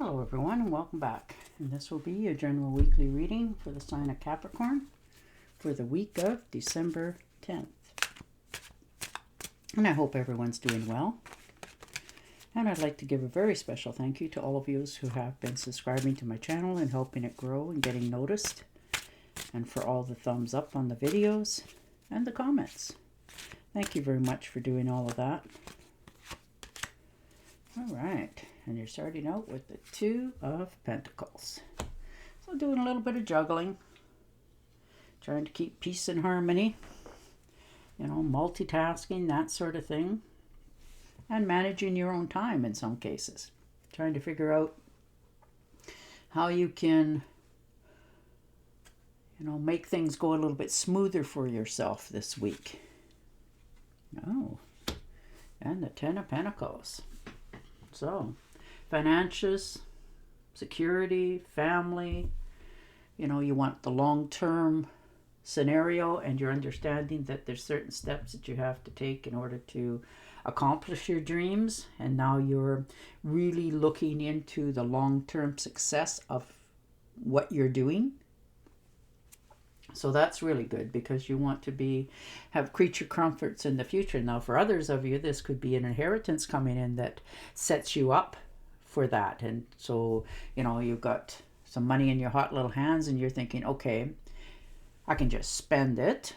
Hello everyone and welcome back. And this will be your general weekly reading for the sign of Capricorn for the week of December 10th. And I hope everyone's doing well. And I'd like to give a very special thank you to all of you who have been subscribing to my channel and helping it grow and getting noticed. And for all the thumbs up on the videos and the comments. Thank you very much for doing all of that. All right, and you're starting out with the Two of Pentacles. So doing a little bit of juggling, trying to keep peace and harmony, you know, multitasking, that sort of thing, and managing your own time in some cases. Trying to figure out how you can, you know, make things go a little bit smoother for yourself this week. Oh, and the Ten of Pentacles. So, finances, security, family, you know, you want the long-term scenario, and you're understanding that there's certain steps that you have to take in order to accomplish your dreams. And now you're really looking into the long-term success of what you're doing. So that's really good because you want to have creature comforts in the future. Now for others of you, this could be an inheritance coming in that sets you up for that. And so, you know, you've got some money in your hot little hands and you're thinking, okay, I can just spend it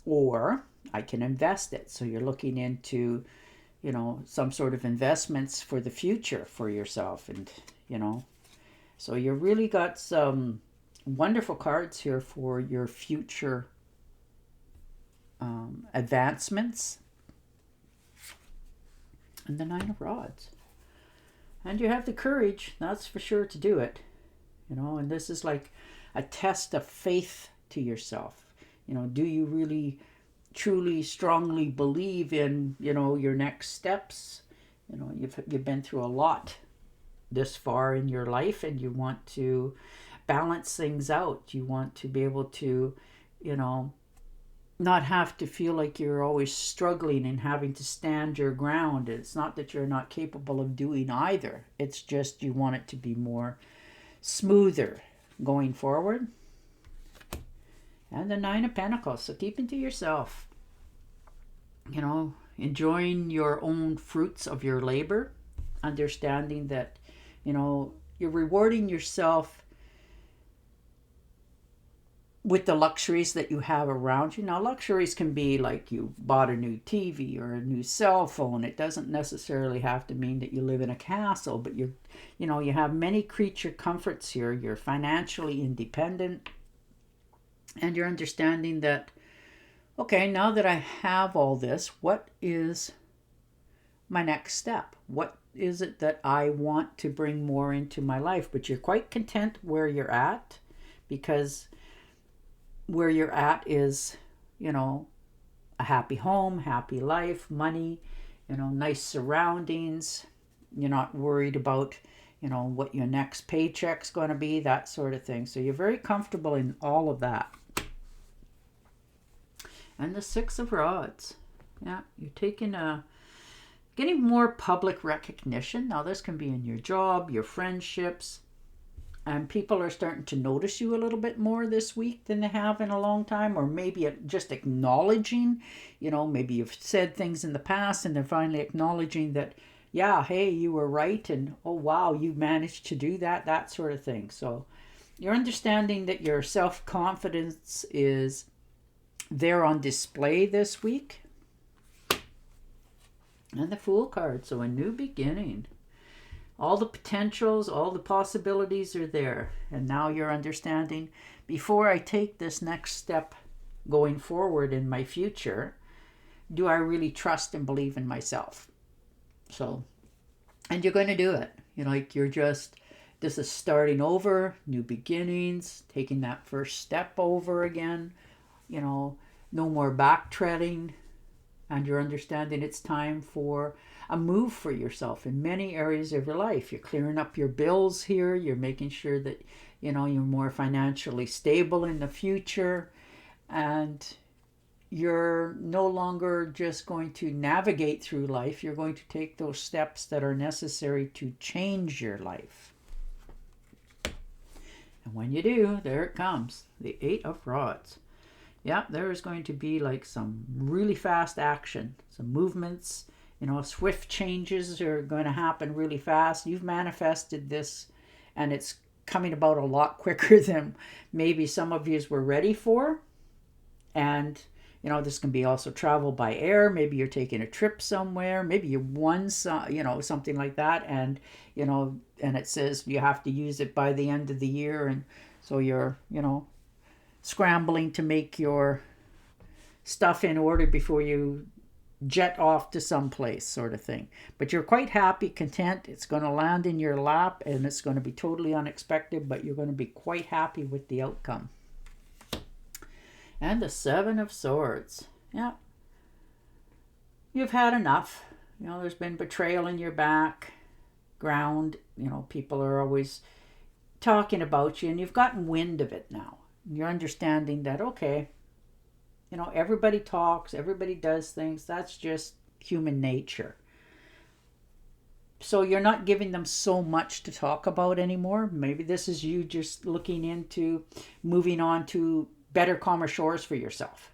or I can invest it. So you're looking into, you know, some sort of investments for the future for yourself. And, you know, so you really got some wonderful cards here for your future advancements. And the Nine of Rods. And you have the courage, that's for sure, to do it. You know, and this is like a test of faith to yourself. You know, do you really, truly, strongly believe in, you know, your next steps? You know, you've been through a lot this far in your life and you want to balance things out. You want to be able to, you know, not have to feel like you're always struggling and having to stand your ground. It's not that you're not capable of doing either. It's just you want it to be more smoother going forward. And the Nine of Pentacles. So keeping to yourself. You know, enjoying your own fruits of your labor. Understanding that, you know, you're rewarding yourself with the luxuries that you have around you. Now, luxuries can be like you bought a new TV or a new cell phone. It doesn't necessarily have to mean that you live in a castle, but you know, you have many creature comforts here. You're financially independent, and you're understanding that, okay, now that I have all this, what is my next step? What is it that I want to bring more into my life? But you're quite content where you're at, because where you're at is, you know, a happy home, happy life, money, you know, nice surroundings. You're not worried about, you know, what your next paycheck's going to be, that sort of thing. So you're very comfortable in all of that. And the Six of Rods. Yeah, you're getting more public recognition. Now this can be in your job, your friendships. And people are starting to notice you a little bit more this week than they have in a long time. Or maybe just acknowledging, you know, maybe you've said things in the past and they're finally acknowledging that, yeah, hey, you were right. And, oh, wow, you managed to do that, that sort of thing. So you're understanding that your self-confidence is there on display this week. And the Fool card. So a new beginning. All the potentials, all the possibilities are there. And now you're understanding, before I take this next step going forward in my future, do I really trust and believe in myself? So, and you're going to do it. You know, like this is starting over, new beginnings, taking that first step over again. You know, no more backtracking. And you're understanding it's time for a move for yourself in many areas of your life. You're clearing up your bills here. You're making sure that, you know, you're more financially stable in the future. And you're no longer just going to navigate through life. You're going to take those steps that are necessary to change your life. And when you do, there it comes, the Eight of Rods. Yeah, there is going to be like some really fast action, some movements, swift changes are going to happen really fast. You've manifested this, and it's coming about a lot quicker than maybe some of you were ready for. And this can be also travel by air. Maybe you're taking a trip somewhere. Maybe you won something like that, and and it says you have to use it by the end of the year, and so you're scrambling to make your stuff in order before you jet off to some place, sort of thing. But you're quite happy, content. It's going to land in your lap, and it's going to be totally unexpected, but you're going to be quite happy with the outcome. And the Seven of Swords. Yeah. You've had enough. There's been betrayal in your background. People are always talking about you, and you've gotten wind of it now. You're understanding that, okay, everybody talks, everybody does things. That's just human nature. So you're not giving them so much to talk about anymore. Maybe this is you just looking into moving on to better, calmer shores for yourself.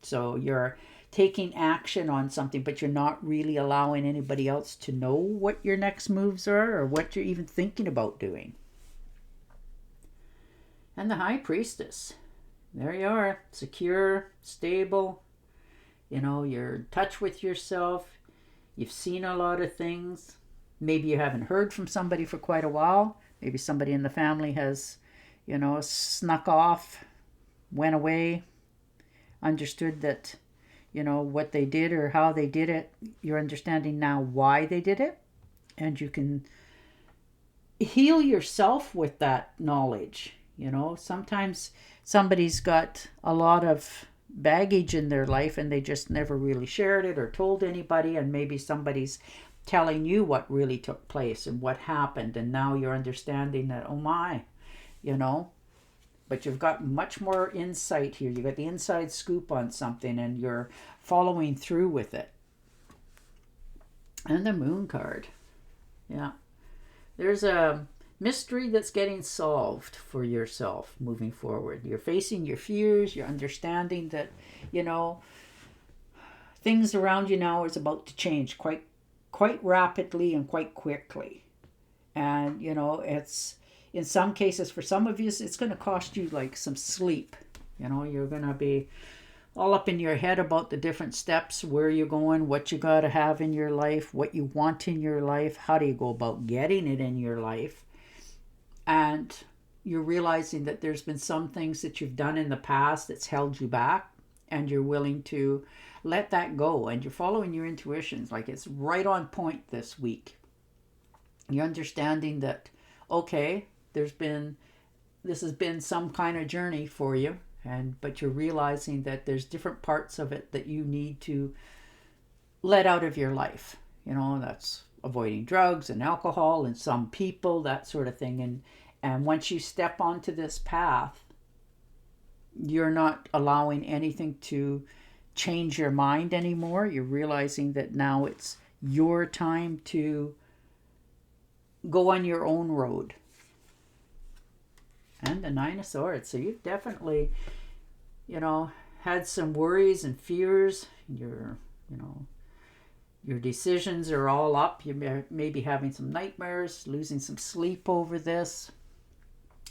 So you're taking action on something, but you're not really allowing anybody else to know what your next moves are or what you're even thinking about doing. And the High Priestess. There you are, secure, stable. You're in touch with yourself. You've seen a lot of things. Maybe you haven't heard from somebody for quite a while. Maybe somebody in the family has, snuck off, went away, understood that, what they did or how they did it. You're understanding now why they did it. And you can heal yourself with that knowledge. Sometimes somebody's got a lot of baggage in their life and they just never really shared it or told anybody, and maybe somebody's telling you what really took place and what happened, and now you're understanding that, oh my, but you've got much more insight here. You got the inside scoop on something and you're following through with it. And the Moon card. Yeah. There's a mystery that's getting solved for yourself moving forward. You're facing your fears. You're understanding that, things around you now is about to change quite rapidly and quite quickly. And, it's, in some cases, for some of you, it's going to cost you like some sleep. You're going to be all up in your head about the different steps, where you're going, what you got to have in your life, what you want in your life, how do you go about getting it in your life. And you're realizing that there's been some things that you've done in the past that's held you back, and you're willing to let that go, and you're following your intuitions. Like, it's right on point this week. You're understanding that, okay, this has been some kind of journey for you, but you're realizing that there's different parts of it that you need to let out of your life. That's avoiding drugs and alcohol and some people, that sort of thing. And once you step onto this path, you're not allowing anything to change your mind anymore. You're realizing that now it's your time to go on your own road. And the Nine of Swords. So you've definitely, had some worries and fears. Your decisions are all up. You may be having some nightmares, losing some sleep over this.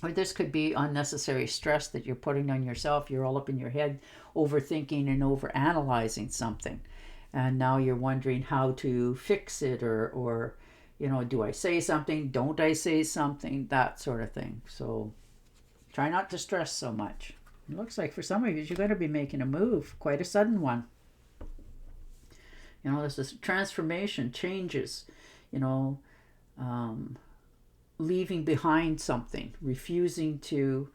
Or this could be unnecessary stress that you're putting on yourself. You're all up in your head, overthinking and overanalyzing something. And now you're wondering how to fix it, or do I say something? Don't I say something? That sort of thing. So try not to stress so much. It looks like for some of you, you're going to be making a move, quite a sudden one. This is transformation, changes, leaving behind something, refusing to,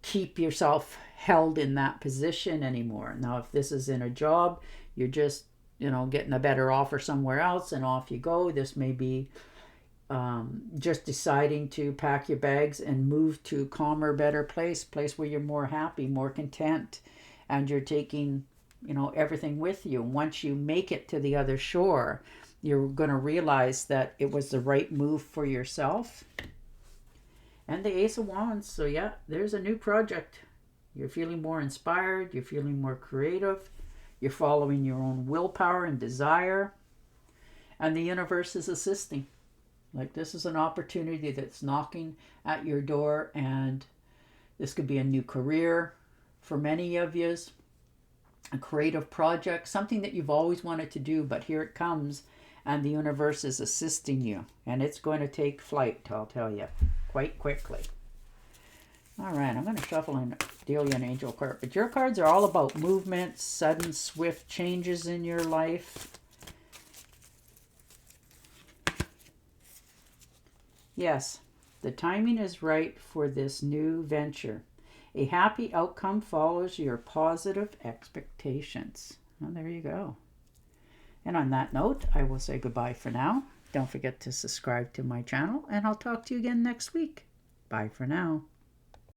keep yourself held in that position anymore. Now, if this is in a job, you're just, getting a better offer somewhere else and off you go. This may be just deciding to pack your bags and move to a calmer, better place where you're more happy, more content, and you're taking, everything with you. Once you make it to the other shore, you're going to realize that it was the right move for yourself. And the Ace of Wands. So yeah, there's a new project. You're feeling more inspired. You're feeling more creative. You're following your own willpower and desire. And the universe is assisting. Like, this is an opportunity that's knocking at your door, and this could be a new career for many of you, a creative project, something that you've always wanted to do, but here it comes, and the universe is assisting you. And it's going to take flight, I'll tell you, quite quickly. All right, I'm going to shuffle and deal you an angel card. But your cards are all about movement, sudden, swift changes in your life. Yes, the timing is right for this new venture. A happy outcome follows your positive expectations. Well, there you go. And on that note, I will say goodbye for now. Don't forget to subscribe to my channel, and I'll talk to you again next week. Bye for now.